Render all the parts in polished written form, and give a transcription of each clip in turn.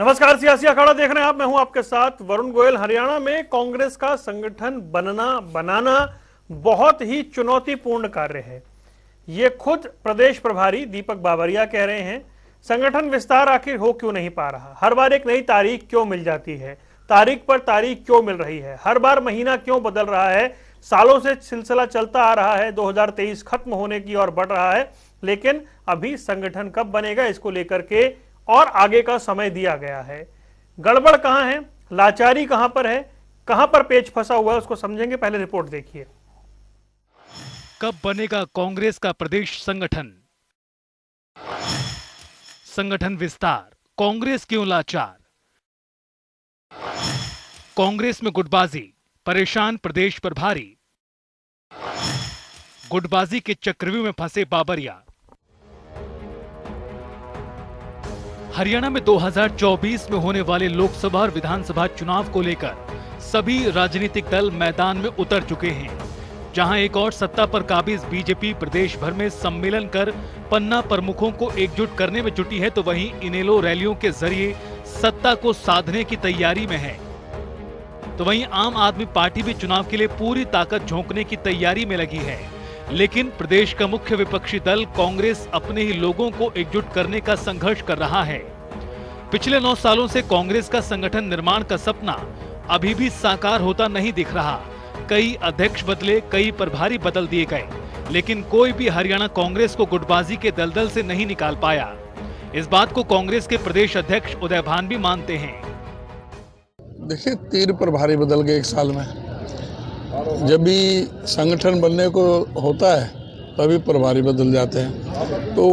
नमस्कार, सियासी अखाड़ा देख रहे हैं आप। मैं हूं आपके साथ वरुण गोयल। हरियाणा में कांग्रेस का संगठन बनाना बहुत ही चुनौतीपूर्ण कार्य है। ये खुद प्रदेश प्रभारी दीपक बाबरिया कह रहे हैं। संगठन विस्तार आखिर हो क्यों नहीं पा रहा? हर बार एक नई तारीख क्यों मिल जाती है? तारीख पर तारीख क्यों मिल रही है? हर बार महीना क्यों बदल रहा है? सालों से सिलसिला चलता आ रहा है, 2023 खत्म होने की ओर बढ़ रहा है, लेकिन अभी संगठन कब बनेगा इसको लेकर के और आगे का समय दिया गया है। गड़बड़ कहां है, लाचारी कहां पर है, कहां पर पेच फंसा हुआ है, उसको समझेंगे। पहले रिपोर्ट देखिए। कब बनेगा कांग्रेस का प्रदेश संगठन? संगठन विस्तार, कांग्रेस क्यों लाचार? कांग्रेस में गुटबाजी, परेशान प्रदेश प्रभारी। गुटबाजी के चक्रव्यूह में फंसे बाबरिया। हरियाणा में 2024 में होने वाले लोकसभा और विधानसभा चुनाव को लेकर सभी राजनीतिक दल मैदान में उतर चुके हैं। जहां एक और सत्ता पर काबिज बीजेपी प्रदेश भर में सम्मेलन कर पन्ना प्रमुखों को एकजुट करने में जुटी है, तो वहीं इनेलो रैलियों के जरिए सत्ता को साधने की तैयारी में है। तो वहीं आम आदमी पार्टी भी चुनाव के लिए पूरी ताकत झोंकने की तैयारी में लगी है। लेकिन प्रदेश का मुख्य विपक्षी दल कांग्रेस अपने ही लोगों को एकजुट करने का संघर्ष कर रहा है। पिछले 9 सालों से कांग्रेस का संगठन निर्माण का सपना अभी भी साकार होता नहीं दिख रहा। कई अध्यक्ष बदले, कई प्रभारी बदल दिए गए, लेकिन कोई भी हरियाणा कांग्रेस को गुटबाजी के दलदल से नहीं निकाल पाया। इस बात को कांग्रेस के प्रदेश अध्यक्ष उदय भान भी मानते हैं। देखिए, 3 प्रभारी बदल गए 1 साल में। जब भी संगठन बनने को होता है तभी प्रभारी बदल जाते हैं। तो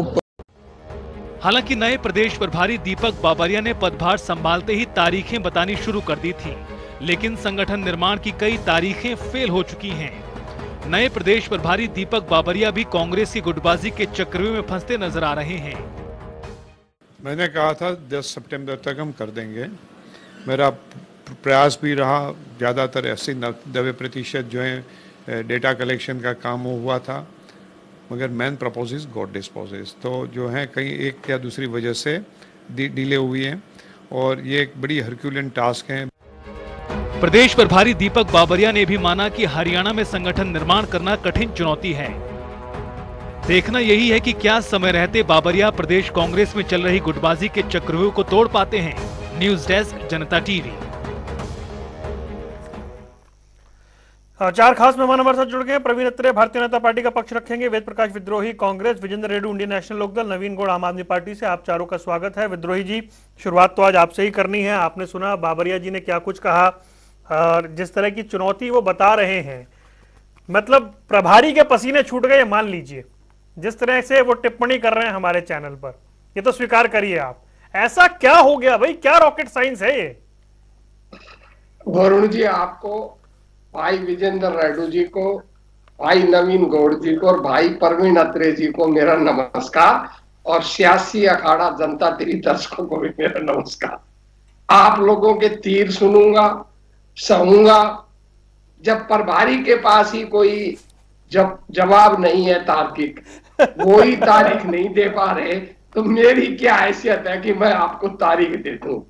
हालांकि नए प्रदेश प्रभारी दीपक बाबरिया ने पदभार संभालते ही तारीखें बतानी शुरू कर दी थी, लेकिन संगठन निर्माण की कई तारीखें फेल हो चुकी हैं। नए प्रदेश प्रभारी दीपक बाबरिया भी कांग्रेस की गुटबाजी के चक्रव्यूह में फंसते नजर आ रहे हैं। मैंने कहा था 10 सितंबर तक हम कर देंगे। मेरा प्रयास भी रहा। ज़्यादातर 80-90% जो है डेटा कलेक्शन का काम हुआ था, मगर मैन प्रपोजेस गॉड डिस्पोजेस। तो जो है कहीं एक या दूसरी वजह से डिले हुई है और ये एक बड़ी हरक्यूलियन टास्क है। प्रदेश प्रभारी दीपक बाबरिया ने भी माना कि हरियाणा में संगठन निर्माण करना कठिन चुनौती है। देखना यही है कि क्या समय रहते बाबरिया प्रदेश कांग्रेस में चल रही गुटबाजी के चक्रव्यूह को तोड़ पाते हैं। न्यूज डेस्क, जनता टीवी। 4 खास मेहमान हमारे साथ जुड़ गए हैं। प्रवीण अत्रे भारतीय जनता पार्टी का पक्ष रखेंगे, वेद प्रकाश विद्रोही कांग्रेस, विजेंद्र रेड्डी इंडियन नेशनल लोकदल, नवीन गौड़ आम आदमी पार्टी से। आप चारों का स्वागत है। विद्रोही जी, शुरुआत तो आज आपसे ही करनी है। आपने सुना बाबरिया जी ने क्या कुछ कहा और जिस तरह की चुनौती वो बता रहे हैं, मतलब प्रभारी के पसीने छूट गए मान लीजिए। जिस तरह से वो टिप्पणी कर रहे हैं हमारे चैनल पर, ये तो स्वीकार करिए आप। ऐसा क्या हो गया भाई? क्या रॉकेट साइंस है ये? वरुण जी, आपको, भाई विजेंद्र रेड्डी जी को, भाई नवीन गौड़ जी को और भाई प्रवीण अत्रे जी को मेरा नमस्कार, और सियासी अखाड़ा जनता टीवी दर्शकों को भी मेरा नमस्कार। आप लोगों के तीर सुनूंगा, सहूंगा। जब प्रभारी के पास ही कोई जवाब नहीं है तार्किक, वो ही तारीख नहीं दे पा रहे, तो मेरी क्या हैसियत है कि मैं आपको तारीख दे दूं।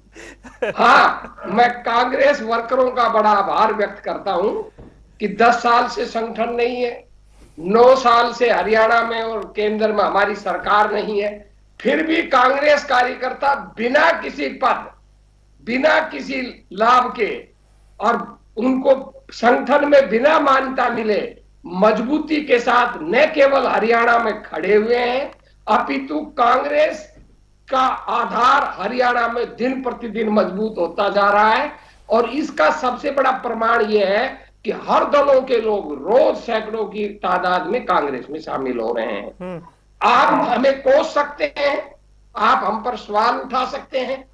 हाँ, मैं कांग्रेस वर्करों का बड़ा आभार व्यक्त करता हूं कि 10 साल से संगठन नहीं है, 9 साल से हरियाणा में और केंद्र में हमारी सरकार नहीं है, फिर भी कांग्रेस कार्यकर्ता बिना किसी पद, बिना किसी लाभ के और उनको संगठन में बिना मान्यता मिले मजबूती के साथ न केवल हरियाणा में खड़े हुए हैं, अपितु कांग्रेस का आधार हरियाणा में दिन प्रतिदिन मजबूत होता जा रहा है। और इसका सबसे बड़ा प्रमाण यह है कि हर दलों के लोग रोज सैकड़ों की तादाद में कांग्रेस में शामिल हो रहे हैं। आप हमें कोस सकते हैं, आप हम पर सवाल उठा सकते हैं,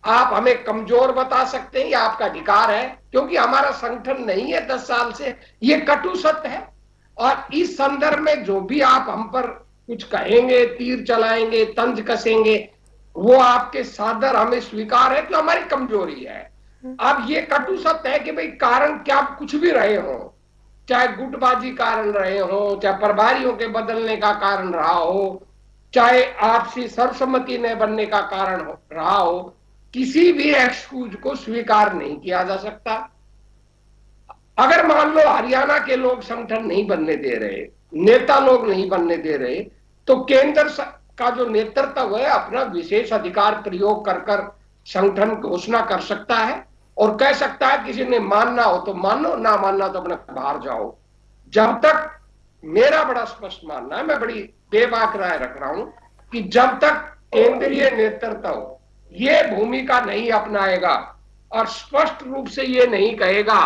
आप हमें कमजोर बता सकते हैं, ये आपका अधिकार है, क्योंकि हमारा संगठन नहीं है 10 साल से, ये कटु सत्य है। और इस संदर्भ में जो भी आप हम पर कुछ कहेंगे, तीर चलाएंगे, तंज कसेंगे, वो आपके सादर हमें स्वीकार है कि हमारी कमजोरी है। अब ये कटु सत्य है कि भाई कारण क्या कुछ भी रहे हो, चाहे गुटबाजी कारण रहे हो, चाहे प्रभारियों के बदलने का कारण रहा हो, चाहे आपसी सर्वसम्मति न बनने का कारण रहा हो, किसी भी एक्सक्यूज को स्वीकार नहीं किया जा सकता। अगर मान लो हरियाणा के लोग संगठन नहीं बनने दे रहे, नेता लोग नहीं बनने दे रहे, तो केंद्र का जो नेतृत्व है अपना विशेष अधिकार प्रयोग कर कर संगठन घोषणा कर सकता है और कह सकता है किसी ने मानना हो तो मानो, ना मानना तो अपने बाहर जाओ। जब तक, मेरा बड़ा स्पष्ट मानना है, मैं बड़ी बेबाक राय रख रहा हूं कि जब तक केंद्रीय नेतृत्व ये भूमिका नहीं अपनाएगा और स्पष्ट रूप से ये नहीं कहेगा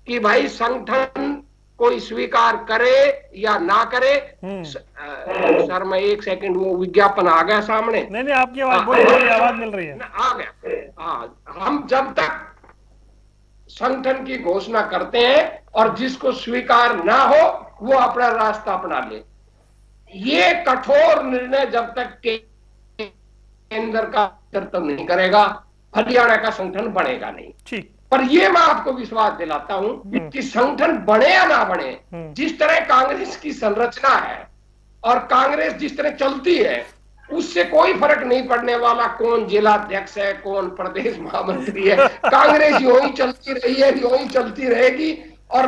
कि भाई संगठन कोई स्वीकार करे या ना करे। सर मैं एक सेकंड, वो विज्ञापन आ गया सामने। नहीं आपकी आवाज मिल रही है। आ गया। हम जब तक संगठन की घोषणा करते हैं और जिसको स्वीकार ना हो वो अपना रास्ता अपना ले, ये कठोर निर्णय जब तक केंद्र का नेतृत्व नहीं करेगा हरियाणा का संगठन बनेगा नहीं। ठीक, पर ये मैं आपको विश्वास दिलाता हूं कि संगठन बने या ना बने, जिस तरह कांग्रेस की संरचना है और कांग्रेस जिस तरह चलती है उससे कोई फर्क नहीं पड़ने वाला कौन जिलाध्यक्ष है, कौन प्रदेश महामंत्री है। कांग्रेस यूं ही चलती रही है, यूं ही चलती रहेगी और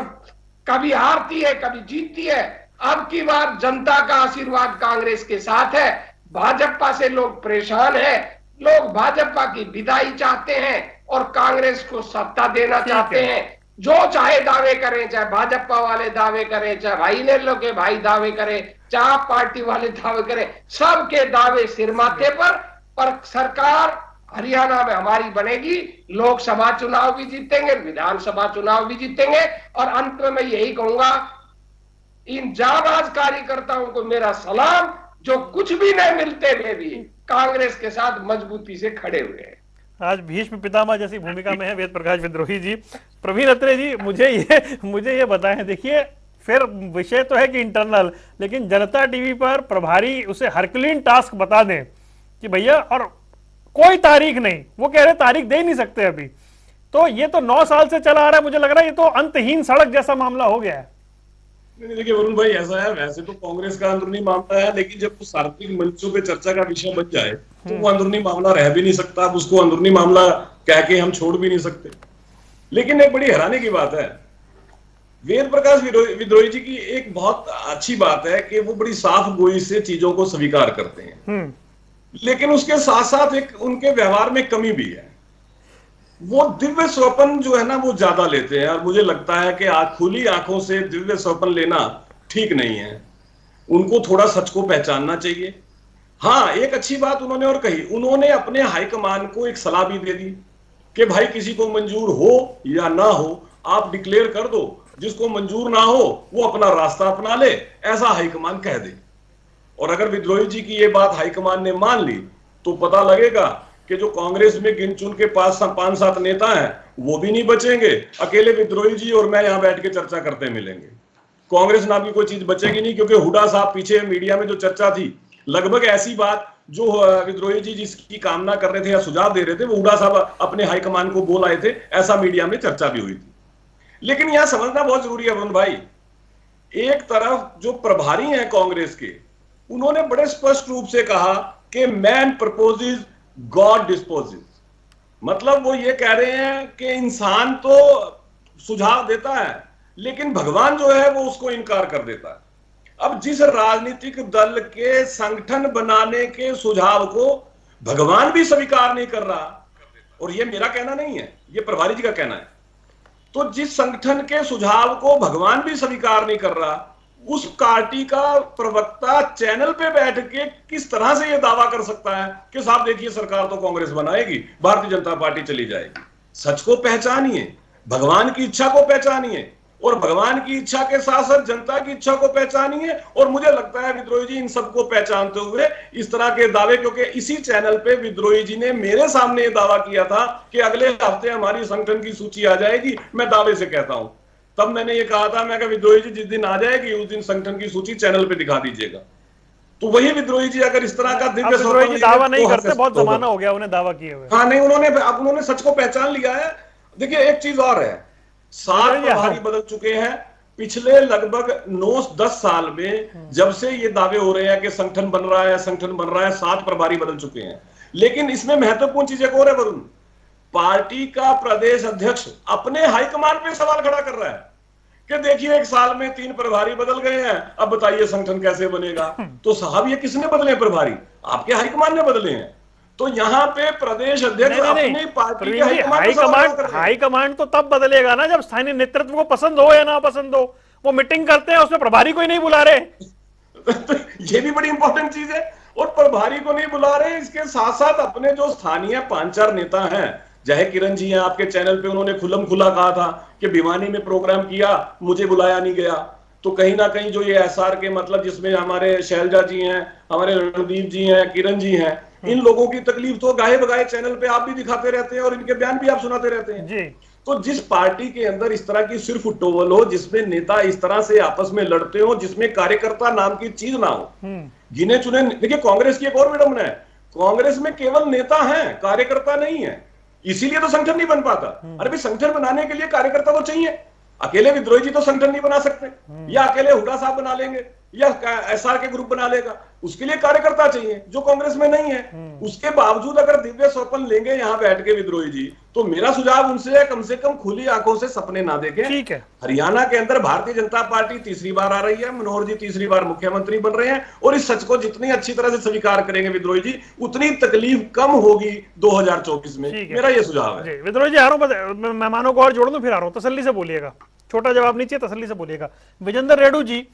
कभी हारती है कभी जीतती है। अब की बार जनता का आशीर्वाद कांग्रेस के साथ है। भाजपा से लोग परेशान हैं, लोग भाजपा की विदाई चाहते हैं और कांग्रेस को सत्ता देना चाहते हैं। जो चाहे दावे करें, चाहे भाजपा वाले दावे करें, चाहे भाई ने लोग के भाई दावे करें, चाहे पार्टी वाले दावे करें, सबके दावे सिर माथे पर सरकार हरियाणा में हमारी बनेगी। लोकसभा चुनाव भी जीतेंगे, विधानसभा चुनाव भी जीतेंगे और अंत में मैं यही कहूंगा, इन जाबाज कार्यकर्ताओं को मेरा सलाम जो कुछ भी नहीं मिलते हुए भी कांग्रेस के साथ मजबूती से खड़े हुए हैं। आज भीष्म पितामह जैसी भूमिका में है वेद प्रकाश विद्रोही जी। प्रवीण अत्रे जी, मुझे ये बताएं, देखिए फिर विषय तो है कि इंटरनल, लेकिन जनता टीवी पर प्रभारी उसे हरकुलिन टास्क बता दें कि भैया, और कोई तारीख नहीं, वो कह रहे तारीख दे ही नहीं सकते अभी। तो ये तो 9 साल से चला आ रहा है, मुझे लग रहा है ये तो अंतहीन सड़क जैसा मामला हो गया है। देखिए वरुण भाई, ऐसा है, वैसे तो कांग्रेस का अंदरूनी मामला है, लेकिन जब वो सार्वजनिक मंचों पे चर्चा का विषय बन जाए तो वो अंदरूनी मामला रह भी नहीं सकता। अब उसको अंदरूनी मामला कह के हम छोड़ भी नहीं सकते। लेकिन एक बड़ी हैरानी की बात है, वेद प्रकाश विद्रोही जी की एक बहुत अच्छी बात है कि वो बड़ी साफ गोई से चीजों को स्वीकार करते हैं, लेकिन उसके साथ साथ एक उनके व्यवहार में कमी भी है। वो दिव्य स्वप्न जो है ना वो ज्यादा लेते हैं और मुझे लगता है कि खुली आंखों से दिव्य स्वप्न लेना ठीक नहीं है। उनको थोड़ा सच को पहचानना चाहिए। हाँ, एक अच्छी बात उन्होंने और कही, उन्होंने अपने हाईकमान को एक सलाह भी दे दी कि भाई किसी को मंजूर हो या ना हो आप डिक्लेयर कर दो, जिसको मंजूर ना हो वो अपना रास्ता अपना ले, ऐसा हाईकमान कह दे। और अगर विद्रोही जी की ये बात हाईकमान ने मान ली तो पता लगेगा कि जो कांग्रेस में गिन चुन के 5-7 नेता हैं वो भी नहीं बचेंगे। अकेले विद्रोही जी और मैं यहां बैठ के चर्चा करते मिलेंगे। कांग्रेस नाम की कोई चीज बचेगी नहीं, क्योंकि हुड्डा साहब पीछे मीडिया में जो चर्चा थी, लगभग ऐसी बात जो विद्रोही जी जिसकी कामना कर रहे थे या सुझाव दे रहे थे वो हुड्डा साहब अपने हाईकमान को बोल आए थे, ऐसा मीडिया में चर्चा भी हुई थी। लेकिन यहां समझना बहुत जरूरी है वरुण भाई, एक तरफ जो प्रभारी हैं कांग्रेस के, उन्होंने बड़े स्पष्ट रूप से कहा कि मैन प्रपोजेस गॉड डिस्पोजेस। मतलब वो ये कह रहे हैं कि इंसान तो सुझाव देता है लेकिन भगवान जो है वो उसको इनकार कर देता है। अब जिस राजनीतिक दल के संगठन बनाने के सुझाव को भगवान भी स्वीकार नहीं कर रहा, और ये मेरा कहना नहीं है, ये प्रभारी जी का कहना है, तो जिस संगठन के सुझाव को भगवान भी स्वीकार नहीं कर रहा, उस पार्टी का प्रवक्ता चैनल पे बैठ के किस तरह से यह दावा कर सकता है कि साहब देखिए सरकार तो कांग्रेस बनाएगी, भारतीय जनता पार्टी चली जाएगी। सच को पहचानिए, भगवान की इच्छा को पहचानिए और भगवान की इच्छा के साथ साथ जनता की इच्छा को पहचानिए। और मुझे लगता है विद्रोही जी इन सबको पहचानते हुए इस तरह के दावे, क्योंकि इसी चैनल पे विद्रोही जी ने मेरे सामने ये दावा किया था कि अगले हफ्ते हमारी संगठन की सूची आ जाएगी, मैं दावे से कहता हूं। तब मैंने ये कहा था, मैं विद्रोही जी जिस दिन आ जाएगी उस दिन संगठन की सूची चैनल पे दिखा दीजिएगा। तो वही विद्रोही जी अगर इस तरह का दिव्य दावा नहीं करते, बहुत जमाना हो गया उन्हें दावा किए हुए। हाँ नहीं, उन्होंने सच को पहचान लिया है। देखिए एक चीज और है, 7 प्रभारी बदल चुके हैं पिछले लगभग 9-10 साल में। जब से ये दावे हो रहे हैं कि संगठन बन रहा है, संगठन बन रहा है, 7 प्रभारी बदल चुके हैं। लेकिन इसमें महत्वपूर्ण चीज एक और है वरुण, पार्टी का प्रदेश अध्यक्ष अपने हाईकमान पे सवाल खड़ा कर रहा है कि देखिए 1 साल में 3 प्रभारी बदल गए हैं, अब बताइए संगठन कैसे बनेगा। तो साहब ये किसने बदले प्रभारी? आपके हाईकमान ने बदले हैं। तो यहाँ पे प्रदेश अध्यक्ष अपनी पार्टी के हाईकमान तो तब बदलेगा ना जब स्थानीय नेतृत्व को पसंद हो या ना पसंद हो। वो मीटिंग करते हैं, उसमें प्रभारी को ही नहीं बुला रहे। ये भी बड़ी इंपॉर्टेंट चीज है। और प्रभारी को नहीं बुला रहे, इसके साथ साथ अपने जो स्थानीय 5-4 नेता हैं, जय किरण जी हैं, आपके चैनल पे उन्होंने खुलम खुला कहा था कि भिवानी में प्रोग्राम किया, मुझे बुलाया नहीं गया। तो कहीं ना कहीं जो ये एसआर के मतलब जिसमें हमारे शैलजा जी हैं, हमारे रणदीप जी हैं, किरण जी हैं, इन लोगों की तकलीफ तो गाहे बगाहे चैनल पे आप भी दिखाते रहते हैं और इनके बयान भी आप सुनाते रहते हैं जी। तो जिस पार्टी के अंदर इस तरह की सिर्फ टोवल हो, जिसमें नेता इस तरह से आपस में लड़ते हो, जिसमें कार्यकर्ता नाम की चीज ना हो, गिने चुने। देखिए कांग्रेस की एक और विडंबना है, कांग्रेस में केवल नेता हैं, कार्यकर्ता नहीं है, इसीलिए तो संगठन नहीं बन पाता। अरे भाई संगठन बनाने के लिए कार्यकर्ता तो चाहिए। अकेले विद्रोही जी तो संगठन नहीं बना सकते, या अकेले हुड्डा साहब बना लेंगे या एसआर के ग्रुप बना लेगा, उसके लिए कार्यकर्ता चाहिए जो कांग्रेस में नहीं है। उसके बावजूद अगर दिव्य स्वप्न लेंगे यहाँ बैठ के विद्रोही जी, तो मेरा सुझाव उनसे है कम से कम खुली आंखों से सपने ना देखें। ठीक है, हरियाणा के अंदर भारतीय जनता पार्टी तीसरी बार आ रही है, मनोहर जी तीसरी बार मुख्यमंत्री बन रहे हैं, और इस सच को जितनी अच्छी तरह से स्वीकार करेंगे विद्रोही जी, उतनी तकलीफ कम होगी 2024 में। मेरा ये सुझाव है। विद्रोही जी, आ रहा हूं, मेहमानों को और जोड़ दूं, फिर आ रहा हूं, तसल्ली से बोलिएगा, छोटा जवाब नहीं चाहिए, तसल्ली से बोलिएगा। विजेंद्र रेड्डू जी,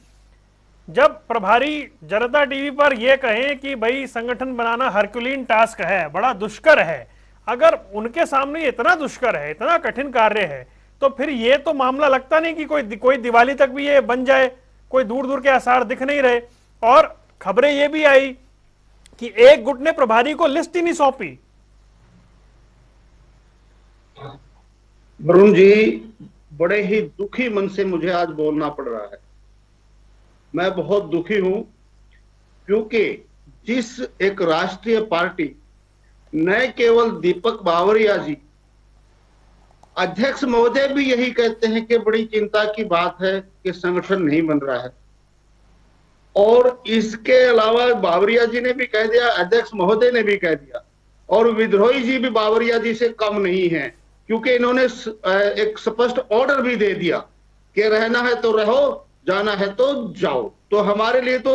जब प्रभारी जनता टीवी पर यह कहें कि भाई संगठन बनाना हरक्यूलिन टास्क है, बड़ा दुष्कर है, अगर उनके सामने इतना दुष्कर है, इतना कठिन कार्य है, तो फिर ये तो मामला लगता नहीं कि कोई दिवाली तक भी ये बन जाए, कोई दूर दूर के आसार दिख नहीं रहे। और खबरें ये भी आई कि एक गुट ने प्रभारी को लिस्ट ही नहीं सौंपी। वरुण जी, बड़े ही दुखी मन से मुझे आज बोलना पड़ रहा है। मैं बहुत दुखी हूं, क्योंकि जिस एक राष्ट्रीय पार्टी, न केवल दीपक बावरिया जी, अध्यक्ष महोदय भी यही कहते हैं कि बड़ी चिंता की बात है कि संगठन नहीं बन रहा है, और इसके अलावा बावरिया जी ने भी कह दिया, अध्यक्ष महोदय ने भी कह दिया, और विद्रोही जी भी बावरिया जी से कम नहीं है, क्योंकि इन्होंने एक स्पष्ट ऑर्डर भी दे दिया कि रहना है तो रहो, जाना है तो जाओ। तो हमारे लिए तो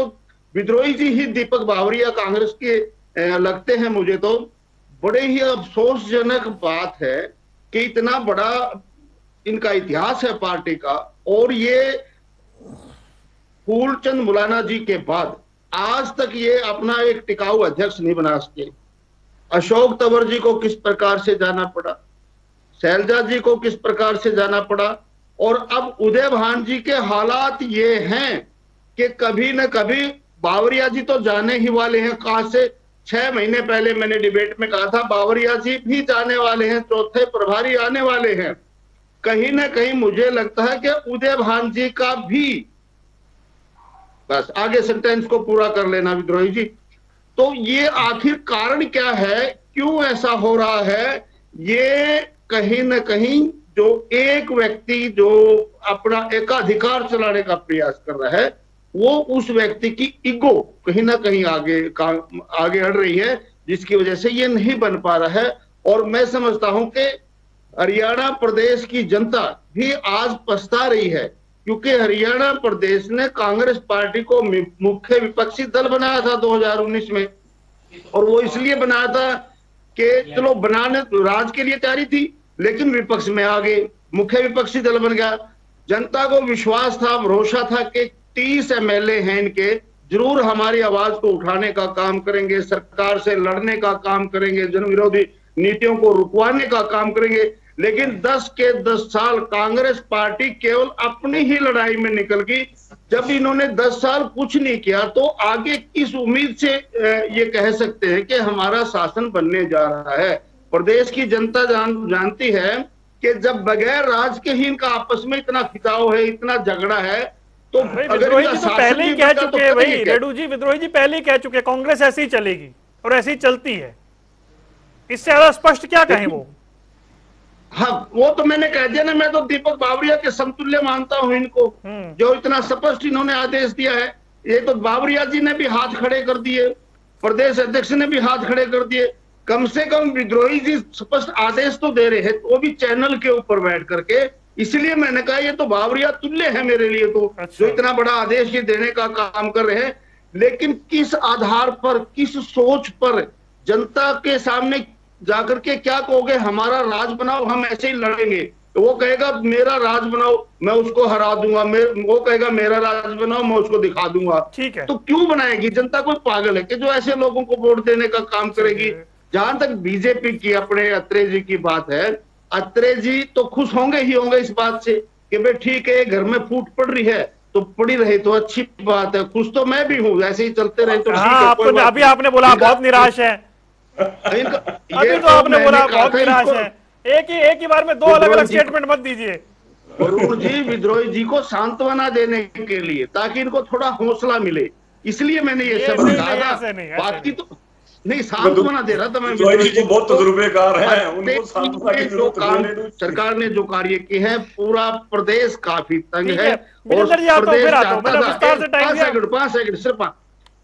विद्रोही जी ही दीपक बावरिया कांग्रेस के लगते हैं मुझे। तो बड़े ही अफसोसजनक बात है कि इतना बड़ा इनका इतिहास है पार्टी का, और ये फूलचंद मुलाना जी के बाद आज तक ये अपना एक टिकाऊ अध्यक्ष नहीं बना सके। अशोक तंवर जी को किस प्रकार से जाना पड़ा, शैलजा जी को किस प्रकार से जाना पड़ा, और अब उदय भान जी के हालात ये हैं कि कभी न कभी बावरिया जी तो जाने ही वाले हैं। कहां से 6 महीने पहले मैंने डिबेट में कहा था बावरिया जी भी जाने वाले हैं, चौथे प्रभारी आने वाले हैं। कहीं ना कहीं मुझे लगता है कि उदय भान जी का भी, बस आगे सेंटेंस को पूरा कर लेना विद्रोही जी, तो ये आखिर कारण क्या है, क्यों ऐसा हो रहा है? ये कहीं ना कहीं जो एक व्यक्ति जो अपना एकाधिकार चलाने का प्रयास कर रहा है, वो उस व्यक्ति की ईगो कहीं ना कहीं आगे अड़ रही है, जिसकी वजह से ये नहीं बन पा रहा है। और मैं समझता हूं कि हरियाणा प्रदेश की जनता भी आज पछता रही है, क्योंकि हरियाणा प्रदेश ने कांग्रेस पार्टी को मुख्य विपक्षी दल बनाया था 2019 में, और वो इसलिए बनाया था कि चलो बनाने राज के लिए तैयारी थी, लेकिन विपक्ष में आ गए, मुख्य विपक्षी दल बन गया। जनता को विश्वास था, भरोसा था कि 30 एमएलए हैं इनके, जरूर हमारी आवाज को उठाने का काम करेंगे, सरकार से लड़ने का काम करेंगे, जन विरोधी नीतियों को रुकवाने का काम करेंगे। लेकिन 10 के 10 साल कांग्रेस पार्टी केवल अपनी ही लड़ाई में निकल गई। जब इन्होंने 10 साल कुछ नहीं किया, तो आगे किस उम्मीद से ये कह सकते हैं कि हमारा शासन बनने जा रहा है? प्रदेश की जनता जानती है कि जब बगैर राज के ही इनका आपस में इतना खिंचाव है, इतना झगड़ा है, तो विद्रोही जी तो पहले ही कह चुके हैं भाई, रेड्डू जी विद्रोही जी पहले ही कह चुके हैं कांग्रेस ऐसी ही चलेगी और ऐसी ही चलती है। इससे ज्यादा स्पष्ट क्या कहें वो? हाँ, वो तो मैंने कह दिया ना, मैं तो दीपक बावरिया के समतुल्य मानता हूं इनको, जो इतना स्पष्ट इन्होंने आदेश दिया है। ये तो बावरिया जी ने भी हाथ खड़े कर दिए, प्रदेश अध्यक्ष ने भी हाथ खड़े कर दिए। कम से कम विद्रोही जी स्पष्ट आदेश तो दे रहे हैं, वो भी चैनल के ऊपर बैठ करके। इसलिए मैंने कहा ये तो बावरिया तुल्य है मेरे लिए तो, जो इतना बड़ा आदेश ये देने का काम कर रहे हैं। लेकिन किस आधार पर, किस सोच पर जनता के सामने जाकर के क्या कहोगे, हमारा राज बनाओ, हम ऐसे ही लड़ेंगे। तो वो कहेगा मेरा राज बनाओ, मैं उसको हरा दूंगा, वो कहेगा मेरा राज बनाओ, मैं उसको दिखा दूंगा। ठीक है, तो क्यों बनाएगी जनता? कोई पागल है कि जो ऐसे लोगों को वोट देने का काम करेगी? जहां तक बीजेपी की, अपने अत्रे जी की बात है, अत्रे जी तो खुश होंगे ही होंगे इस बात से कि भाई ठीक है, घर में फूट पड़ रही है तो पड़ी रहे तो अच्छी बात है। खुश तो मैं भी हूँ, ऐसे ही चलते रहे तो ठीक है। अभी आपने बोला बहुत निराश है, अभी तो आपने बोला बहुत निराश है। एक ही बार में दो अलग अलग स्टेटमेंट मत दीजिए। वरुण जी, विद्रोही जी को सांत्वना देने के लिए, ताकि इनको थोड़ा हौसला मिले, इसलिए मैंने ये सब कहा था। बात की तो नहीं, सांत्वना दे रहा था मैं। विद्रोही जी बहुत तजुर्बेकार हैं, उनको सांत्वना की जरूरत नहीं। सरकार ने जो कार्य किए हैं, पूरा प्रदेश काफी तंग है और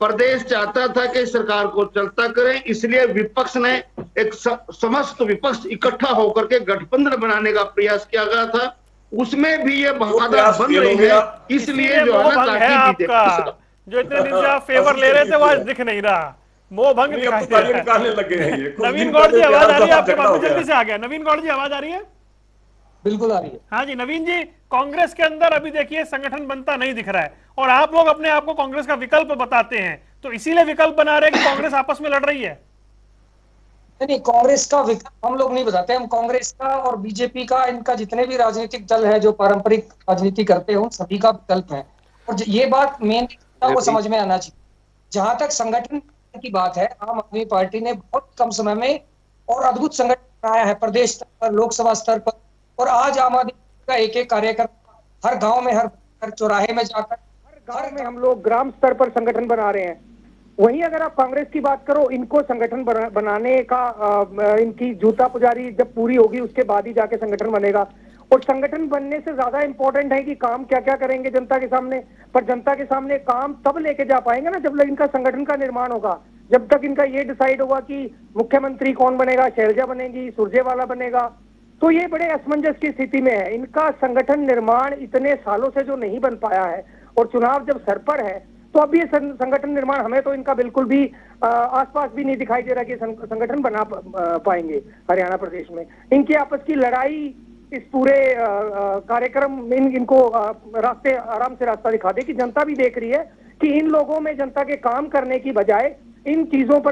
प्रदेश चाहता था कि सरकार को चलता करें। इसलिए विपक्ष ने एक समस्त विपक्ष इकट्ठा होकर के गठबंधन बनाने का प्रयास किया गया था, उसमें भी ये बाधा बन रही है। इसलिए जो है ना, जो इतने दिन से आप फेवर ले रहे थे वो आज दिख नहीं रहा, मोह भंग निकालने लगे हैं ये। नवीन गौड़ जी आवाज आ रही है आपके पास? जल्दी से आ गया नवीन गौड़ जी, आवाज आ रही है? बिल्कुल आ रही है। हाँ जी नवीन जी, कांग्रेस के अंदर अभी देखिए संगठन बनता नहीं दिख रहा है और आप लोग अपने आप को कांग्रेस का विकल्प बताते हैं, तो इसीलिए विकल्प बना रहे हैं कि कांग्रेस आपस में लड़ रही है? नहीं, कांग्रेस का विकल्प हम लोग नहीं बताते, हम कांग्रेस का और बीजेपी का, इनका जितने भी राजनीतिक दल है जो पारंपरिक राजनीति करते हैं, उन सभी का विकल्प है। और ये बात मेन वो समझ में आना चाहिए। जहां तक संगठन की बात है, आम आदमी पार्टी ने बहुत कम समय में और अद्भुत संगठन बनाया है, प्रदेश स्तर पर, लोकसभा स्तर पर। और आज आम आदमी का एक एक कार्यकर्ता हर गांव में, हर चौराहे में जाकर, हर घर में हम लोग ग्राम स्तर पर संगठन बना रहे हैं। वहीं अगर आप कांग्रेस की बात करो, इनको संगठन बनाने का, इनकी जूता पुजारी जब पूरी होगी उसके बाद ही जाके संगठन बनेगा। और संगठन बनने से ज्यादा इंपॉर्टेंट है कि काम क्या क्या करेंगे जनता के सामने। पर जनता के सामने काम तब लेके जा पाएंगे ना जब इनका संगठन का निर्माण होगा। जब तक इनका ये डिसाइड होगा कि मुख्यमंत्री कौन बनेगा, शैलजा बनेगी, सुरजेवाला बनेगा, तो ये बड़े असमंजस की स्थिति में है। इनका संगठन निर्माण इतने सालों से जो नहीं बन पाया है और चुनाव जब सर पर है, तो अब ये संगठन निर्माण हमें तो इनका बिल्कुल भी आसपास भी नहीं दिखाई दे रहा कि संगठन बना पाएंगे हरियाणा प्रदेश में। इनकी आपस की लड़ाई इस पूरे कार्यक्रम में इनको रास्ते आराम से रास्ता दिखा दे कि जनता भी देख रही है कि इन लोगों में जनता के काम करने की बजाय इन चीजों को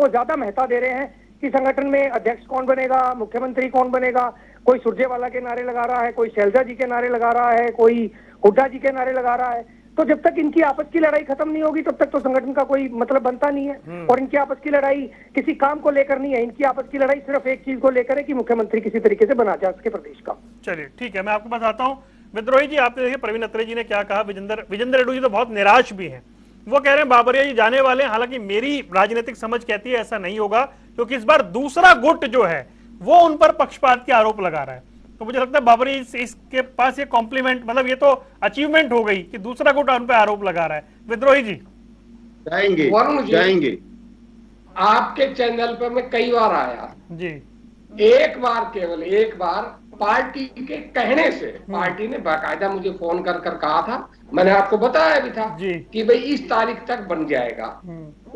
ज्यादा महत्व दे रहे हैं कि संगठन में अध्यक्ष कौन बनेगा, मुख्यमंत्री कौन बनेगा। कोई सुरजेवाला के नारे लगा रहा है, कोई शैलजा जी के नारे लगा रहा है, कोई हुड्डा जी के नारे लगा रहा है। तो जब तक इनकी आपस की लड़ाई खत्म नहीं होगी तब तक तो संगठन का कोई मतलब बनता नहीं है। और इनकी आपस की लड़ाई किसी काम को लेकर नहीं है, इनकी आपस की लड़ाई सिर्फ एक चीज को लेकर है कि मुख्यमंत्री किसी तरीके से बना जाए उसके प्रदेश का। चलिए ठीक है, मैं आपके पास आता हूँ। विद्रोही जी, आपने देखिए प्रवीण अत्रे जी ने क्या कहा। विजेंद्र रेड्डी जी तो बहुत निराश भी हैं, वो कह रहे हैं बाबरिया जी जाने वाले हैं। हालांकि मेरी राजनीतिक समझ कहती है ऐसा नहीं होगा, क्योंकि इस बार दूसरा गुट जो है वो उन पर पक्षपात के आरोप लगा रहा है। तो मुझे लगता है बाबरिया इसके पास ये कॉम्प्लीमेंट, मतलब ये तो अचीवमेंट हो गई कि दूसरा गुट उन पर आरोप लगा रहा है। विद्रोही जी जाएंगे आपके चैनल पर मैं कई बार आया जी, एक बार, केवल एक बार पार्टी के कहने से, पार्टी ने बाकायदा मुझे फोन कर कहा था, मैंने आपको बताया भी था कि भाई इस तारीख तक बन जाएगा।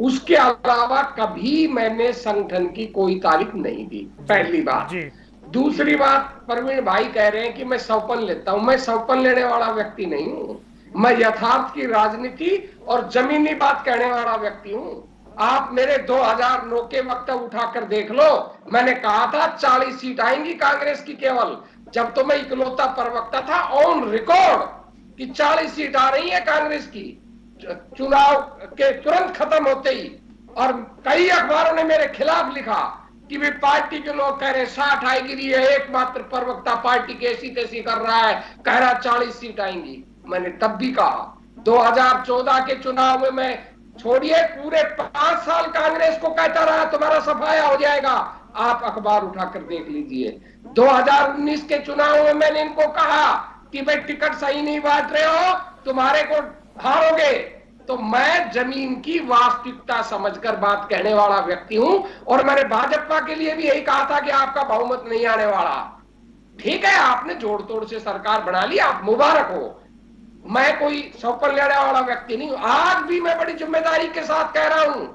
उसके अलावा कभी मैंने संगठन की कोई तारीख नहीं दी, पहली बात। दूसरी बात, प्रवीण भाई कह रहे हैं कि मैं सौपन लेता हूं, मैं सौपन लेने वाला व्यक्ति नहीं हूं। मैं यथार्थ की राजनीति और जमीनी बात कहने वाला व्यक्ति हूं। आप मेरे 2009 के वक्त उठाकर देख लो, मैंने कहा था 40 सीट आएंगी कांग्रेस की केवल, जब तो मैं इकलौता प्रवक्ता था ऑन रिकॉर्ड कि 40 सीट आ रही है कांग्रेस की चुनाव के तुरंत खत्म होते ही। और कई अखबारों ने मेरे खिलाफ लिखा कि भी पार्टी के लोग कह रहे 60 आएगी, ये एकमात्र प्रवक्ता पार्टी की ऐसी तैसी कर रहा है, कह रहा 40 सीट आएंगी। मैंने तब भी कहा 2014 के चुनाव में मैं, छोड़िए पूरे 5 साल कांग्रेस को कहता रहा तुम्हारा सफाया हो जाएगा, आप अखबार उठाकर देख लीजिए। 2019 के चुनाव में मैंने इनको कहा कि भाई टिकट सही नहीं बांट रहे हो, तुम्हारे को हारोगे, तो मैं जमीन की वास्तविकता समझकर बात कहने वाला व्यक्ति हूं, और मैंने भाजपा के लिए भी यही कहा था कि आपका बहुमत नहीं आने वाला। ठीक है, आपने जोड़ तोड़ से सरकार बना ली, आप मुबारक हो। मैं कोई सौपर लेने वाला व्यक्ति नहीं हूं। आज भी मैं बड़ी जिम्मेदारी के साथ कह रहा हूं,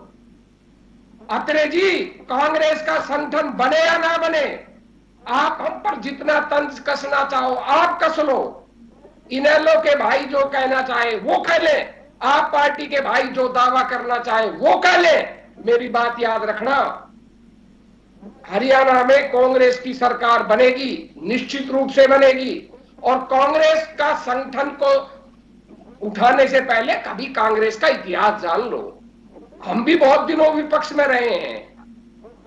अत्रे जी, कांग्रेस का संगठन बने या ना बने, आप हम पर जितना तंज कसना चाहो आप कस लो। इनेलो के भाई जो कहना चाहे वो कह ले, आप पार्टी के भाई जो दावा करना चाहे वो कह ले। मेरी बात याद रखना, हरियाणा में कांग्रेस की सरकार बनेगी, निश्चित रूप से बनेगी। और कांग्रेस का संगठन को उठाने से पहले कभी कांग्रेस का इतिहास जान लो। हम भी बहुत दिनों विपक्ष में रहे हैं,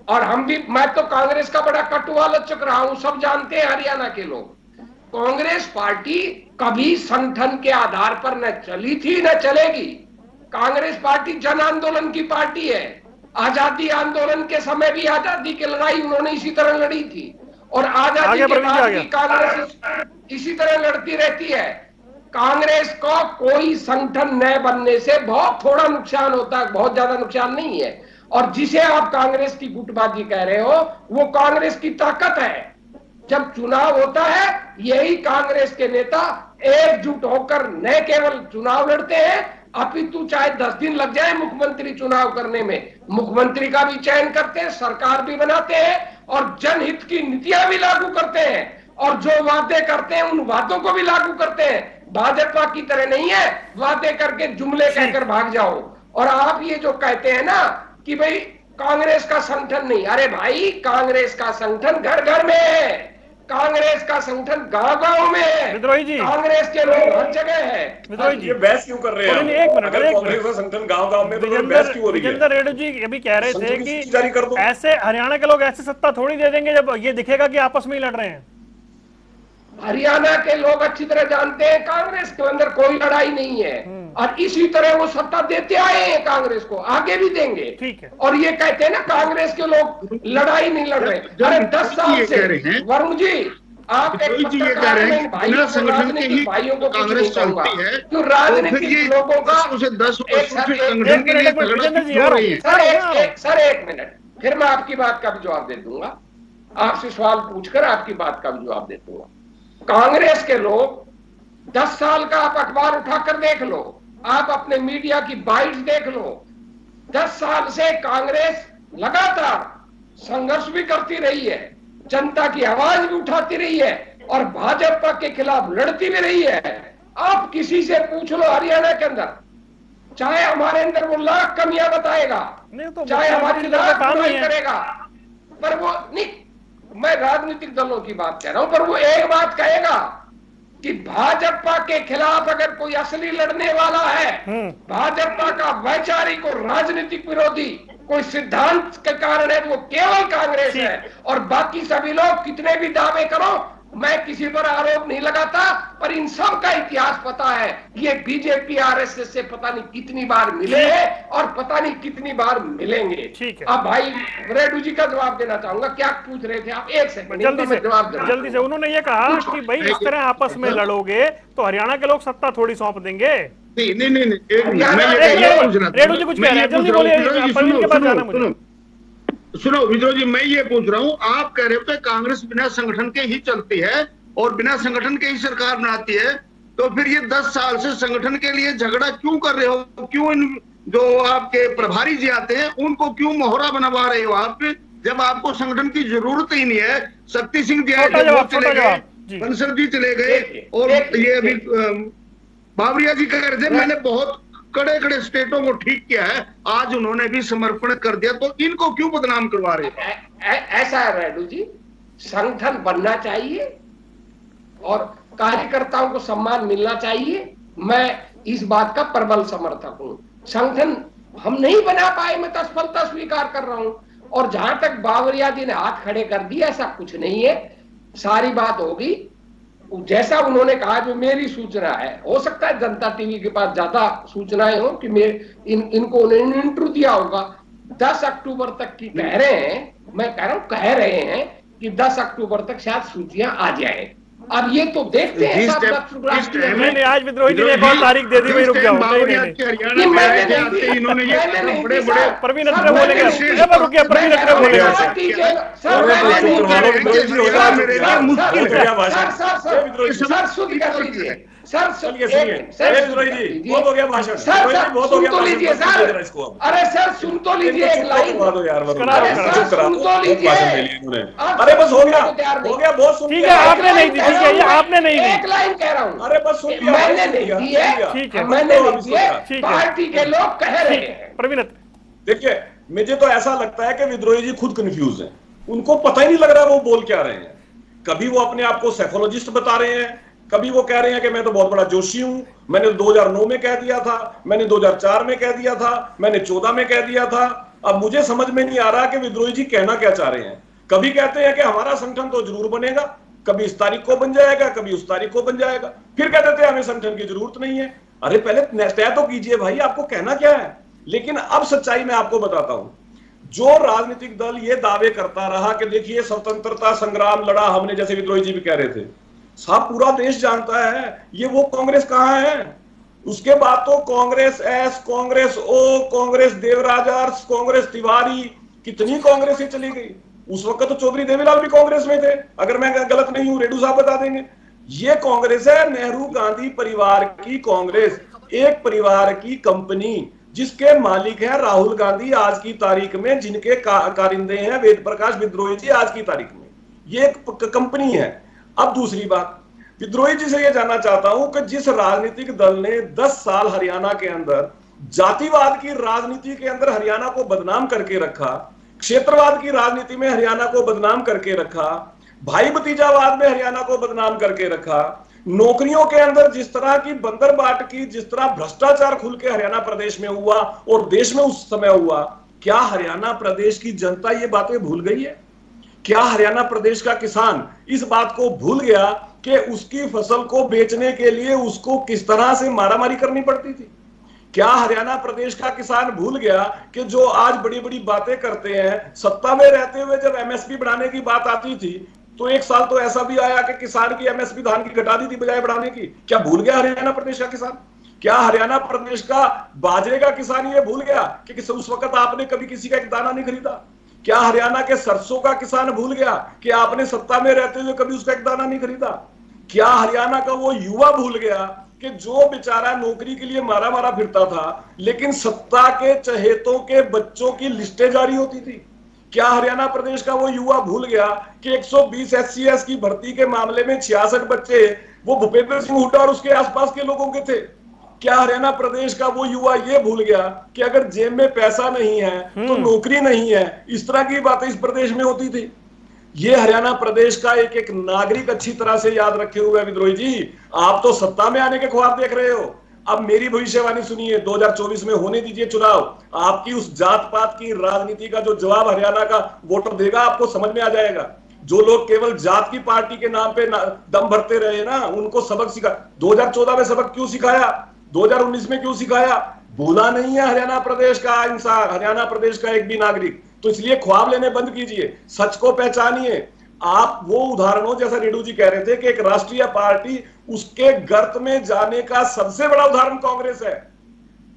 और मैं तो कांग्रेस का बड़ा कटु आलोचक रहा हूं, सब जानते हैं हरियाणा के लोग। कांग्रेस पार्टी कभी संगठन के आधार पर न चली थी न चलेगी। कांग्रेस पार्टी जन आंदोलन की पार्टी है। आजादी आंदोलन के समय भी आजादी की लड़ाई उन्होंने इसी तरह लड़ी थी, और आजादी के बाद भी कांग्रेस इसी तरह लड़ती रहती है। कांग्रेस को कोई संगठन न बनने से बहुत थोड़ा नुकसान होता है, बहुत ज्यादा नुकसान नहीं है। और जिसे आप कांग्रेस की गुटबाजी कह रहे हो, वो कांग्रेस की ताकत है। जब चुनाव होता है, यही कांग्रेस के नेता एकजुट होकर न केवल चुनाव लड़ते हैं, अपितु चाहे 10 दिन लग जाए मुख्यमंत्री चुनाव करने में, मुख्यमंत्री का भी चयन करते हैं, सरकार भी बनाते हैं, और जनहित की नीतियां भी लागू करते हैं, और जो वादे करते हैं उन वादों को भी लागू करते हैं। भाजपा की तरह नहीं है वादे करके जुमले कहकर भाग जाओ। और आप ये जो कहते हैं ना कि भाई कांग्रेस का संगठन नहीं, अरे भाई कांग्रेस का संगठन घर घर में है, कांग्रेस का संगठन गांव गांव में है, विद्रोही जी, कांग्रेस के लोग हर जगह है। विद्रोही जी, ये बहस क्यों कर रहे हैं? एक मिनट, कांग्रेस का संगठन गांव गांव में, तो बहस क्यों हो रही है? विजेंद्र रेड्डी जी अभी कह रहे थे कि ऐसे हरियाणा के लोग ऐसे सत्ता थोड़ी दे देंगे जब ये दिखेगा कि आपस में ही लड़ रहे हैं। हरियाणा के लोग अच्छी तरह जानते हैं कांग्रेस के अंदर कोई लड़ाई नहीं है, और इसी तरह वो सत्ता देते आए हैं कांग्रेस को, आगे भी देंगे। ठीक है। और ये कहते हैं ना कांग्रेस के लोग लड़ाई नहीं लड़ रहे। अरे 10 साल से वरुण जी, आप एक पत्रकार हैं, भाइयों को, राजनीतिक भाइयों को कांग्रेस चलती है, तो राजनीतिक लोगों का सर एक मिनट, फिर मैं आपकी बात का भी जवाब दे दूंगा, आपसे सवाल पूछकर आपकी बात का भी जवाब दे दूंगा। कांग्रेस के लोग 10 साल का आप अखबार उठाकर देख लो, आप अपने मीडिया की बाइट्स देख लो, 10 साल से कांग्रेस लगातार संघर्ष भी करती रही है, जनता की आवाज भी उठाती रही है, और भाजपा के खिलाफ लड़ती भी रही है। आप किसी से पूछ लो हरियाणा के अंदर, चाहे हमारे अंदर वो लाख कमियां बताएगा, चाहे हमारी लाख बुराई करेगा, पर वो नहीं, मैं राजनीतिक दलों की बात कह रहा हूं, पर वो एक बात कहेगा कि भाजपा के खिलाफ अगर कोई असली लड़ने वाला है, भाजपा का वैचारिक और राजनीतिक विरोधी कोई सिद्धांत के कारण है, वो केवल कांग्रेस है। और बाकी सभी लोग कितने भी दावे करो, मैं किसी पर आरोप नहीं लगाता, पर इन सब का इतिहास पता है। ये बीजेपी आरएसएस से पता नहीं कितनी बार मिले हैं, और पता नहीं कितनी बार मिलेंगे। ठीक है। अब भाई रेड्डी जी का जवाब देना चाहूंगा, क्या पूछ रहे थे आप? एक सेकंड जल्दी से। उन्होंने ये कहा कि भाई इस तरह आपस में लड़ोगे तो हरियाणा के लोग सत्ता थोड़ी सौंप देंगे। नहीं, रेड्डी जी कुछ कह रहे हैं, जल्दी बोलिए, प्रवीण के पास जाना मुझे। सुनो विद्रोही जी, मैं ये पूछ रहा हूँ, आप कह रहे हो कि कांग्रेस बिना संगठन के ही चलती है और बिना संगठन के ही सरकार बनाती है, तो फिर ये 10 साल से संगठन के लिए झगड़ा क्यों कर रहे हो? क्यों इन जो आपके प्रभारी जी आते हैं उनको क्यों मोहरा बनवा रहे हो आप, जब आपको संगठन की जरूरत ही नहीं है? शक्ति सिंह जी चले गए, बंसल जी चले गए, और ये अभी बाबरिया जी कह रहे थे मैंने बहुत कड़े कड़े स्टेटों को ठीक किया है, आज उन्होंने भी समर्पण कर दिया, तो इनको क्यों बदनाम करवा रहे हैं? ऐसा है रेड्डी जी, संगठन बनना चाहिए और कार्यकर्ताओं को सम्मान मिलना चाहिए। मैं इस बात का प्रबल समर्थक हूं। संगठन हम नहीं बना पाए, मैं असफलता स्वीकार कर रहा हूं। और जहां तक बाबरिया जी ने हाथ खड़े कर दिए, ऐसा कुछ नहीं है, सारी बात होगी जैसा उन्होंने कहा। जो मेरी सूचना है, हो सकता है जनता टीवी के पास ज्यादा सूचनाएं हो कि इनको उन्होंने इंटरव्यू दिया होगा। 10 अक्टूबर तक की कह रहे हैं, मैं कह रहा हूं कह रहे हैं कि 10 अक्टूबर तक शायद सूचियां आ जाए। अब ये तो देखते हैं मैंने आज विद्रोही जी ने बहुत तारीख दे दी भाई, रुक जाओ। बड़े बड़े प्रवीण अत्रे बोलेंगे, रुकिए प्रवीण अत्रे बोलेंगे। सर सुन कर लीजिए सर, चलिए विद्रोही जी बहुत हो गया भाषण, बहुत हो गया तो लीजिए सर, अरे सर सुन तो लीजिए एक लाइन, सुन तो लीजिए। अरे बस हो गया बहुत सुन, ठीक है आपने नहीं दी, ठीक है ये आपने नहीं दी, एक लाइन कह रहा हूँ, अरे बस सुन लिया, मैंने नहीं दी है, ठीक है मैंने नहीं दी है, पार्टी के लोग कह रहे हैं। प्रवीण देखिए मुझे तो ऐसा लगता है कि विद्रोही जी खुद कंफ्यूज हैं, उनको पता ही नहीं लग रहा वो बोल क्या रहे हैं। कभी वो अपने आप को साइकोलॉजिस्ट बता रहे हैं, कभी वो कह रहे हैं कि मैं तो बहुत बड़ा जोशी हूं, मैंने 2009 में कह दिया था, मैंने 2004 में कह दिया था, मैंने 14 में कह दिया था। अब मुझे समझ में नहीं आ रहा कि विद्रोही जी कहना क्या चाह रहे हैं। कभी कहते हैं कि हमारा संगठन तो जरूर बनेगा, कभी इस तारीख को बन जाएगा, कभी उस तारीख को बन जाएगा, फिर कह देते हैं हमें संगठन की जरूरत नहीं है। अरे पहले तय तो कीजिए भाई आपको कहना क्या है। लेकिन अब सच्चाई मैं आपको बताता हूं, जो राजनीतिक दल ये दावे करता रहा कि देखिए स्वतंत्रता संग्राम लड़ा हमने, जैसे विद्रोही जी भी कह रहे थे, साहब पूरा देश जानता है ये वो कांग्रेस कहां है। उसके बाद तो कांग्रेस एस, कांग्रेस ओ, कांग्रेस देवराजर्स, कांग्रेस तिवारी, कितनी कांग्रेसें चली गई। उस वक्त तो चौधरी देवीलाल भी कांग्रेस में थे, अगर मैं गलत नहीं हूं रेड्डू साहब बता देंगे। ये कांग्रेस है नेहरू गांधी परिवार की कांग्रेस, एक परिवार की कंपनी जिसके मालिक है राहुल गांधी आज की तारीख में, जिनके कारिंदे हैं वेद प्रकाश विद्रोही जी आज की तारीख में, ये एक कंपनी है। अब दूसरी बात, विद्रोही जी से यह जानना चाहता हूं कि जिस राजनीतिक दल ने 10 साल हरियाणा के अंदर जातिवाद की राजनीति के अंदर हरियाणा को बदनाम करके रखा, क्षेत्रवाद की राजनीति में हरियाणा को बदनाम करके रखा, भाई भतीजावाद में हरियाणा को बदनाम करके रखा, नौकरियों के अंदर जिस तरह की बंदरबाट की, जिस तरह भ्रष्टाचार खुल के हरियाणा प्रदेश में हुआ और देश में उस समय हुआ, क्या हरियाणा प्रदेश की जनता ये बातें भूल गई है? क्या हरियाणा प्रदेश का किसान इस बात को भूल गया कि उसकी फसल को बेचने के लिए उसको किस तरह से मारामारी करनी पड़ती थी? क्या हरियाणा प्रदेश का किसान भूल गया कि जो आज बड़ी बड़ी बातें करते हैं, सत्ता में रहते हुए जब एमएसपी बढ़ाने की बात आती थी तो एक साल तो ऐसा भी आया कि किसान की एमएसपी धान की घटा दी थी बजाय बढ़ाने की। क्या भूल गया हरियाणा प्रदेश का किसान? क्या हरियाणा प्रदेश का बाजरे का किसान ये भूल गया कि उस वक्त आपने कभी किसी का एक दाना नहीं खरीदा? क्या हरियाणा के सरसों का किसान भूल गया कि आपने सत्ता में रहते हुए कभी उसका एक दाना नहीं खरीदा? क्या हरियाणा का वो युवा भूल गया कि जो बेचारा नौकरी के लिए मारा मारा फिरता था लेकिन सत्ता के चहेतों के बच्चों की लिस्टें जारी होती थी? क्या हरियाणा प्रदेश का वो युवा भूल गया कि 120 SC/ST की भर्ती के मामले में 66 बच्चे वो भूपेंद्र सिंह हुड्डा और उसके आसपास के लोगों के थे? क्या हरियाणा प्रदेश का वो युवा ये भूल गया कि अगर जेब में पैसा नहीं है तो नौकरी नहीं है? इस तरह की बातें इस प्रदेश में होती थी। ये हरियाणा प्रदेश का एक एक नागरिक अच्छी तरह से याद रखे हुए है। विद्रोही जी, आप तो सत्ता में आने के ख्वाब देख रहे हो। अब मेरी भविष्यवाणी सुनिए, 2024 में होने दीजिए चुनाव, आपकी उस जात पात की राजनीति का जो जवाब हरियाणा का वोटर देगा आपको समझ में आ जाएगा। जो लोग केवल जात की पार्टी के नाम पे दम भरते रहे ना, उनको सबक सिखा। 2014 में सबक क्यों सिखाया, 2019 में क्यों सिखाया? भूला नहीं है हरियाणा प्रदेश का इंसान, हरियाणा प्रदेश का एक भी नागरिक। तो इसलिए ख्वाब लेने बंद कीजिए, सच को पहचानिए। आप वो उदाहरणों, जैसा रेड्डू जी कह रहे थे कि एक राष्ट्रीय पार्टी उसके गर्त में जाने का सबसे बड़ा उदाहरण कांग्रेस है।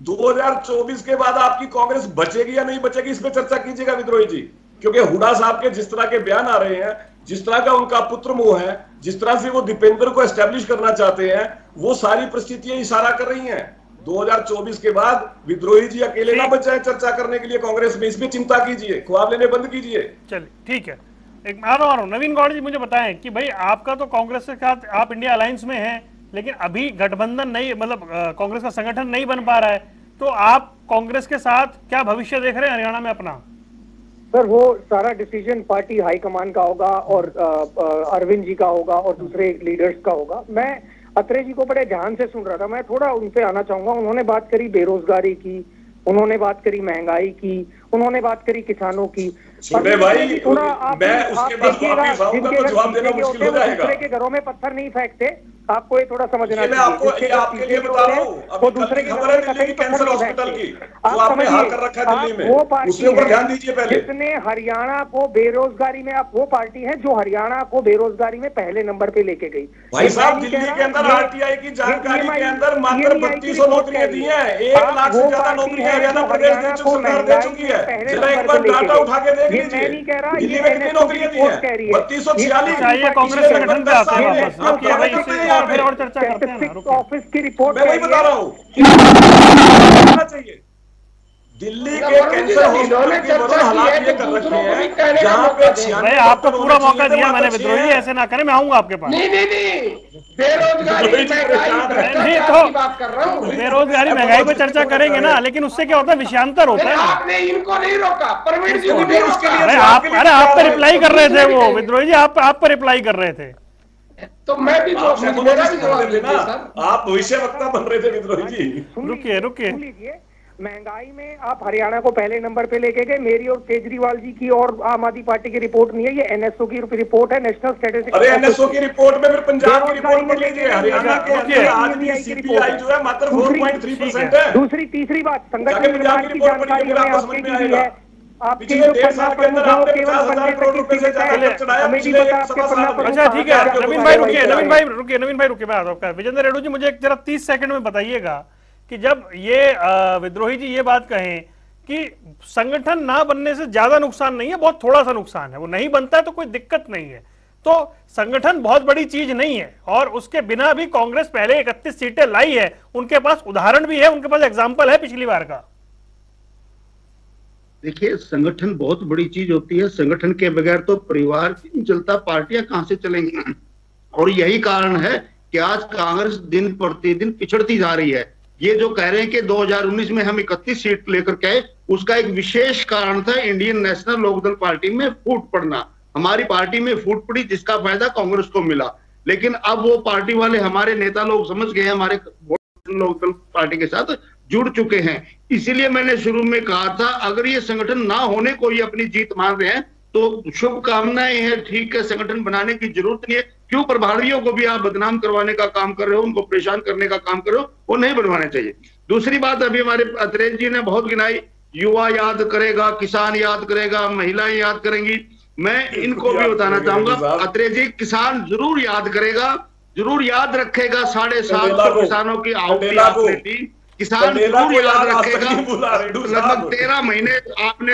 2024 के बाद आपकी कांग्रेस बचेगी या नहीं बचेगी, इस पर चर्चा कीजिएगा विद्रोही जी। क्योंकि हुड्डा साहब के जिस तरह के बयान आ रहे हैं, जिस तरह का उनका पुत्र मोह है, जिस तरह से वो दीपेंद्र को एस्टेब्लिश करना चाहते हैं, वो सारी परिस्थितियां इशारा कर रही हैं 2024 के बाद विद्रोही जी अकेले ना बच जाए चर्चा करने के लिए कांग्रेस में। इस पे चिंता कीजिए, ख्वाब लेने बंद कीजिए। चलिए ठीक है, एक आ रहा हूं नवीन गौड़ जी, मुझे बताएं कि भाई आपका तो कांग्रेस के साथ आप इंडिया अलायंस में हैं, लेकिन अभी गठबंधन नहीं, मतलब कांग्रेस का संगठन नहीं बन पा रहा है, तो आप कांग्रेस के साथ क्या भविष्य देख रहे हैं हरियाणा में अपना? सर वो सारा डिसीजन पार्टी हाईकमान का होगा और अरविंद जी का होगा और दूसरे लीडर्स का होगा। मैं अत्रे जी को बड़े ध्यान से सुन रहा था, मैं थोड़ा उन पे आना चाहूंगा। उन्होंने बात करी बेरोजगारी की, उन्होंने बात करी महंगाई की, उन्होंने बात करी किसानों की। भाई थोड़ा आप मैं उसके बाद दूसरे के घरों में पत्थर नहीं फेंकते, आपको ये थोड़ा समझना मैं आपको आपके लिए बता रहा हूँ, वो दूसरे की खबर है दिल्ली की कैंसर हॉस्पिटल की, जो आपने हाल कर रखा है दिल्ली में, उसके ऊपर ध्यान दीजिए पहले। जिसने हरियाणा को बेरोजगारी में, आप वो पार्टी है जो हरियाणा को बेरोजगारी में पहले नंबर पे लेके गई। भाई साहब, दिल्ली के अंदर आरटीआई की जानकारी के अंदर मात्र 3200 नौकरियां दी हैं, 1 लाख से ज्यादा नौकरियां हरियाणा प्रदेश सरकार दे चुकी है। जरा एक बार डाटा उठा के देख लीजिए, दिल्ली में कितनी नौकरियां दी हैं? 3246। कांग्रेस संगठन पे आते हैं वापस, फिर और चर्चा करते हैं। ऑफिस की रिपोर्ट मैं वही बता रहा हूँ, चाहिए दिल्ली के कैंसर हॉस्पिटल की वरुण हालात ये कर रखे हैं जहाँ पे भाई आपको पूरा मौका दिया मैंने, विद्रोही जी ऐसे ना करें, मैं आऊंगा आपके पास। नहीं, बेरोजगारी नहीं तो बात कर रहा हूँ, बेरोजगारी महंगाई पर चर्चा करेंगे ना, लेकिन उससे क्या होता है, विषयांतर होता है। आपने इनको नहीं रोका, प्रवीण जी को नहीं रोका। अरे आप पर रिप्लाई कर रहे थे वो, विद्रोही जी आप पर रिप्लाई कर रहे थे, तो मैं भी आप भविष्य वक्ता बन रहे थे विद्रोही जी। रुकिए। महंगाई में आप हरियाणा को पहले नंबर पे लेके गए। मेरी और केजरीवाल जी की और आम आदमी पार्टी की रिपोर्ट नहीं है, ये एनएसओ की रिपोर्ट है, नेशनल स्टैटिस्टिक्स। अरे एनएसओ की रिपोर्ट में फिर पंजाब की रिपोर्ट पढ़ लीजिए, हरियाणा के अंदर आज भी सीपीआई जो है मात्र 4.3% है। तीसरी बात, संगठन निर्माण की जानकारी में आपकी दी है, आपके जो पन्ना पर मुझाओ केवल बनने तक की सीमित है, हमें भी बता आपके पन्ना पर। अच्छा ठीक है, नवीन भाई रुकिए, मैं आता हूँ। विजेंद्र रेड्डी जी, मुझे जरा 30 सेकंड में बताइएगा कि जब ये विद्रोही जी ये बात कहें कि संगठन ना बनने से ज्यादा नुकसान नहीं है, बहुत थोड़ा सा नुकसान है, वो नहीं बनता है तो कोई दिक्कत नहीं है, तो संगठन बहुत बड़ी चीज नहीं है, और उसके बिना भी कांग्रेस पहले 31 सीटें लाई है, उनके पास उदाहरण भी है, उनके पास एग्जाम्पल है पिछली बार का। देखिए, संगठन बहुत बड़ी चीज होती है, संगठन के बगैर तो परिवार नहीं चलता, पार्टियां कहां से चलेंगी। और यही कारण है कि आज कांग्रेस दिन प्रतिदिन पिछड़ती जा रही है। ये जो कह रहे हैं कि 2019 में हम 31 सीट लेकर के आए, उसका एक विशेष कारण था इंडियन नेशनल लोकदल पार्टी में फूट पड़ना। हमारी पार्टी में फूट पड़ी, जिसका फायदा कांग्रेस को मिला। लेकिन अब वो पार्टी वाले, हमारे नेता लोग समझ गए, हमारे लोकदल पार्टी के साथ जुड़ चुके हैं। इसीलिए मैंने शुरू में कहा था, अगर ये संगठन ना होने को ही अपनी जीत मान रहे हैं तो शुभकामनाएं हैं, ठीक है, संगठन बनाने की जरूरत नहीं है। क्यों प्रभारियों को भी आप बदनाम करवाने का काम कर रहे हो, उनको परेशान करने का काम कर रहे हो, वो नहीं बनवाने चाहिए। दूसरी बात, अभी हमारे अत्रेय जी ने बहुत गिनाई, युवा याद करेगा, किसान याद करेगा, महिलाएं याद करेंगी। मैं इनको भी बताना चाहूंगा, अत्रेय जी, किसान जरूर याद करेगा, जरूर याद रखेगा। 750 किसानों की आहुति आपने दी, किसान जरूर याद रखेगा। लगभग 13 महीने आपने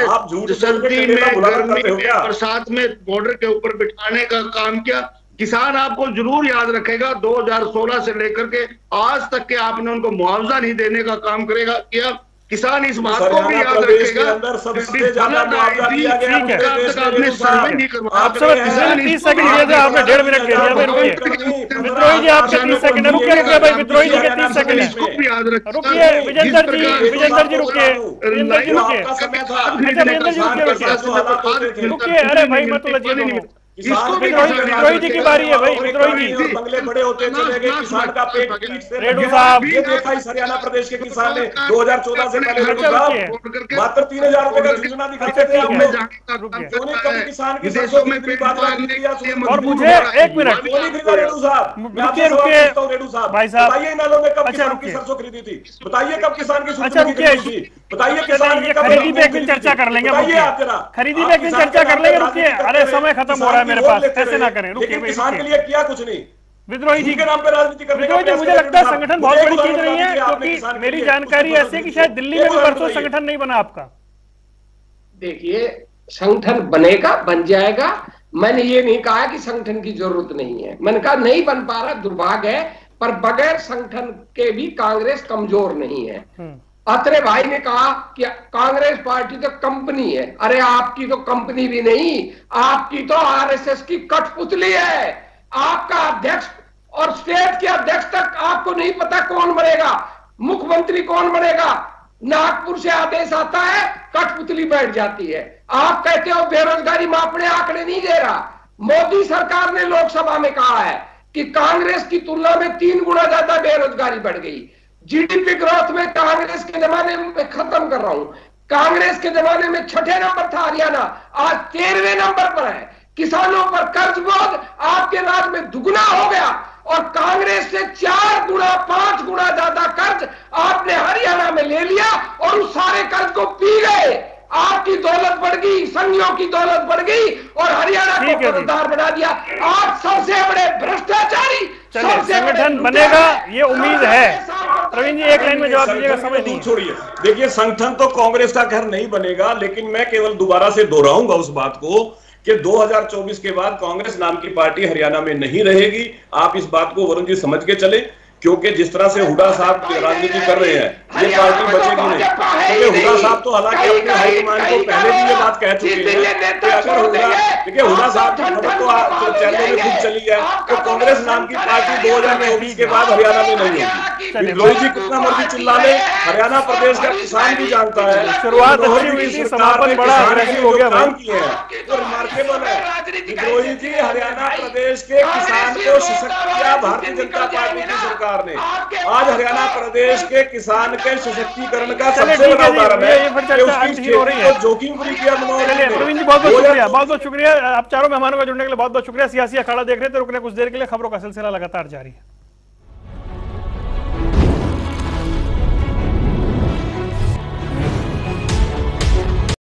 सर्दी में, गर्मी में, बरसात में बॉर्डर के ऊपर बिठाने का काम किया। किसान आपको जरूर याद रखेगा। 2016 से लेकर के आज तक के आपने उनको मुआवजा नहीं देने का काम किया। किसान इस बात को भी याद रखेगा। अंदर सबसे ज्यादा मुआवजा दिया गया ठीक है, आपने सर्वे नहीं करवाया। आप सब 30 सेकंड दिए थे, आपने 1.5 मिनट ले लिया। विद्रोही जी आपके 30 सेकंड, रुकिए भाई, विद्रोही जी के 30 सेकंड रुकिए। विजेंद्र जी रुकिए, रुकिए। अरे भाई मैं तो लज्जित हूँ। विद्रोही जी की बारी है भाई, विद्रोही जी। बंगले बड़े होते चले गए, किसान का पेट पीठ से रेड्डी साहब, ये देखा इस हरियाणा प्रदेश के किसान ने 2014 से पहले रेड्डी साहब मात्र 3000 रुपए का खिलौना दिखाते थे। आप लोग क्यों नहीं कभी किसान की सरसों की इतनी बात किया? और मुझे एक मिनट, रेड्डू साहब, रेड्डू साहब, भाई साहब, बताइए इन्होंने ने कब किसान की सरसों खरीदी थी? बताइए कब किसान की सरसों खरीदी थी? बताइए किसान की खरीदी पे एक दिन चर्चा कर लेंगे, खरीदी पे एक दिन चर्चा कर लेंगे। रुकिए, अरे समय खत्म हो रहा है मेरे पास, ऐसे ना करें। रुकिए, किसान के लिए किया कुछ नहीं, विद्रोही जी के नाम पे राजनीति करने का। मुझे लगता है संगठन बहुत बड़ी चीज नहीं है, क्योंकि मेरी जानकारी ऐसी है कि शायद दिल्ली में भी बरसों संगठन नहीं बना आपका। देखिए, संगठन बनेगा, बन जाएगा। मैंने ये नहीं कहा कि संगठन की जरूरत नहीं है, मैंने कहा नहीं बन पा रहा, दुर्भाग्य है, पर बगैर संगठन के भी कांग्रेस कमजोर नहीं है। अत्रे भाई ने कहा कि कांग्रेस पार्टी तो कंपनी है। अरे आपकी तो कंपनी भी नहीं, आपकी तो आरएसएस की कठपुतली है। आपका अध्यक्ष और स्टेट के अध्यक्ष तक आपको नहीं पता कौन बनेगा, मुख्यमंत्री कौन बनेगा। नागपुर से आदेश आता है, कठपुतली बैठ जाती है। आप कहते हो बेरोजगारी मापने आंकड़े नहीं दे रहा। मोदी सरकार ने लोकसभा में कहा है कि कांग्रेस की तुलना में 3 गुना ज्यादा बेरोजगारी बढ़ गई। जीडीपी ग्रोथ में कांग्रेस के जमाने में, खत्म कर रहा हूं, कांग्रेस के जमाने में 6ठे नंबर था हरियाणा, आज 13वें नंबर पर है। किसानों पर कर्ज बोझ आपके राज में दुगना हो गया। और कांग्रेस से 4 गुना 5 गुना ज्यादा कर्ज आपने हरियाणा में ले लिया और उस सारे कर्ज को पी गए। आपकी दौलत बढ़ गई, संघियों की दौलत बढ़ गई और हरियाणा को कर्जदार बना दिया। आप सबसे बड़े भ्रष्टाचारी, संगठन बनेगा ये उम्मीद है। प्रवीण जी एक लाइन में जवाब दीजिएगा, समझ नहीं छोड़िए। देखिए संगठन तो कांग्रेस का खैर नहीं बनेगा, लेकिन मैं केवल दोबारा से दोहराऊंगा उस बात को कि 2024 के बाद कांग्रेस नाम की पार्टी हरियाणा में नहीं रहेगी। आप इस बात को वरुण जी समझ के चले, क्योंकि जिस तरह से हुड्डा साहब राजनीति कर रहे हैं ये पार्टी बचेगी नहीं। क्योंकि हुड्डा साहब तो हालांकि अपने हाईकमान को पहले भी ये बात कह चुके हैं कि अगर हुड्डा साहब की खबर तो चैनलों में खूब चली है तो कांग्रेस नाम की पार्टी 2024 के बाद हरियाणा में नहीं होगी। विद्रोही जी कितना मर्जी चिल्ला ले, हरियाणा प्रदेश का किसान भी जानता है। शुरुआत अच्छी हुई थी, समापन बड़ा अग्रेसिव हो गया। काम किए हैं तो रिमार्केबल है। विद्रोही जी हरियाणा प्रदेश के किसान को सशक्त किया भारतीय जनता पार्टी की सरकार ने। आज हरियाणा प्रदेश के किसान के सशक्तिकरण का सबसे बड़ा उदाहरण है कि उसकी जोखिम पूरी किया। प्रवीण जी बहुत बहुत शुक्रिया। आप चारों मेहमानों का जुड़ने के लिए बहुत बहुत शुक्रिया। सियासी अखाड़ा देख रहे थे, रुकने कुछ देर के लिए, खबरों का सिलसिला लगातार जारी है।